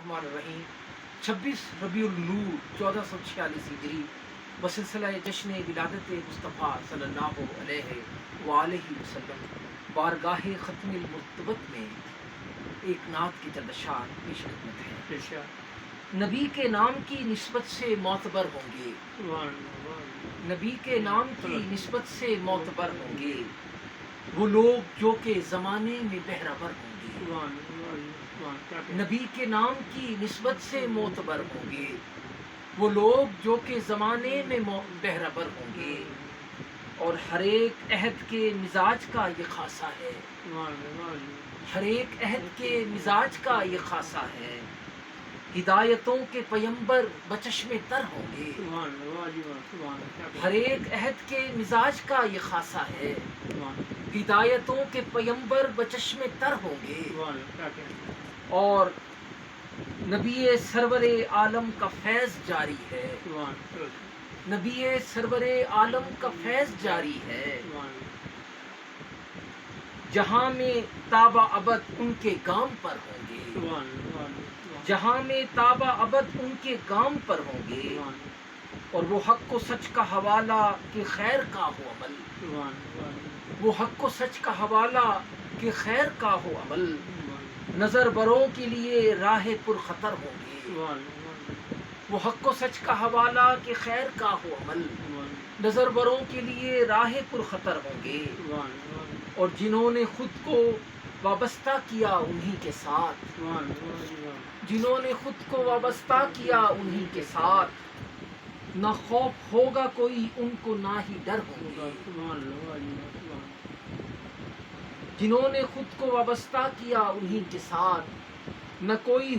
الرحمن الرحیم 26 ربیع النور 1446 ہجری بسلسلہ جشن ولادت مصطفیٰ صلی اللہ علیہ وآلہ وسلم بارگاہ ختم المرتبت میں ایک نعت کی چند اشعار پیش خدمت ہے۔ نبی کے نام کی نسبت سے معتبر ہوں گے، نبی کے نام کی نسبت سے معتبر ہوں گے وہ لوگ جو کہ زمانے میں بہرور ہوں گے، نبی کے نام کی نسبت سے معتبر ہوں گے وہ لوگ جو کہ زمانے میں بہرور ہوں گے، اور ہر ایک عہد کے مزاج کا یہ خاصہ ہے، ہر ایک عہد کے مزاج کا یہ خاصہ ہے، ہدایتوں کے پیمبر بچشم تر ہوں گے، ہر ایک عہد کے مزاج کا یہ خاصہ ہے، ہدایتوں کے پیمبر بچشم تر ہوں گے، اور نبی سرور عالم کا فیض جاری ہے، نبی سرور عالم کا فیض جاری ہے، جہاں میں تابہ ابد ان کے گام پر ہوں گے، جہاں میں تابہ ابد ان کے گام پر ہوں گے، اور وہ حق و سچ کا حوالہ کہ خیر کا ہو عمل، وہ حق و سچ کا حوالہ کہ خیر کا ہو عمل، نظر بروں کے لیے راہ پر خطر ہوں گے، وہ حق و سچ کا حوالہ کہ خیر کا ہو عمل، نظر بروں کے لیے راہ پر خطر ہوں گے، اور جنہوں نے خود کو وابستہ کیا انہی کے ساتھ، جنہوں نے خود کو وابستہ کیا انہی کے ساتھ، نہ خوف ہوگا کوئی ان کو نہ ہی ڈر ہوں گے، جنہوں نے خود کو وابستہ کیا انہی کے ساتھ، نہ کوئی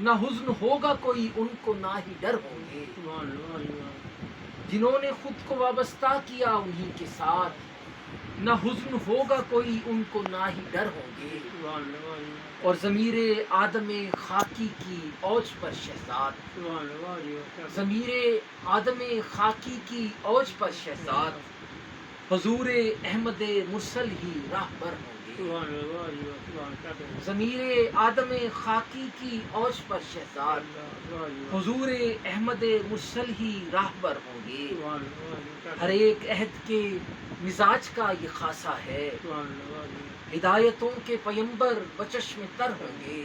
نہ حزن ہوگا کوئی ان کو نہ ہی ڈر ہوں گے، جنہوں نے خود کو وابستہ کیا انہی کے ساتھ، نہ حزن ہوگا کوئی ان کو نہ ہی ڈر ہوں گے، اور ضمیر آدم خاکی کی اوج پر شہزاد، ضمیر آدم خاکی کی اوج پر شہزاد، حضور احمد مرسل ہی راہبر ہوں گے، ضمیر آدم خاکی کی اوج پر شہزاد، حضور احمد مرسل ہی راہبر ہوں گے، ہر ایک عہد کے مزاج کا یہ خاصہ ہے، ہدایتوں کے پیمبر بچشم تر ہوں گے،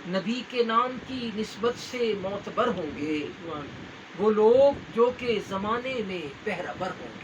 نبی کے نام کی نسبت سے معتبر ہوں گے وہ لوگ جو کہ زمانے میں بہرور ہوں گے۔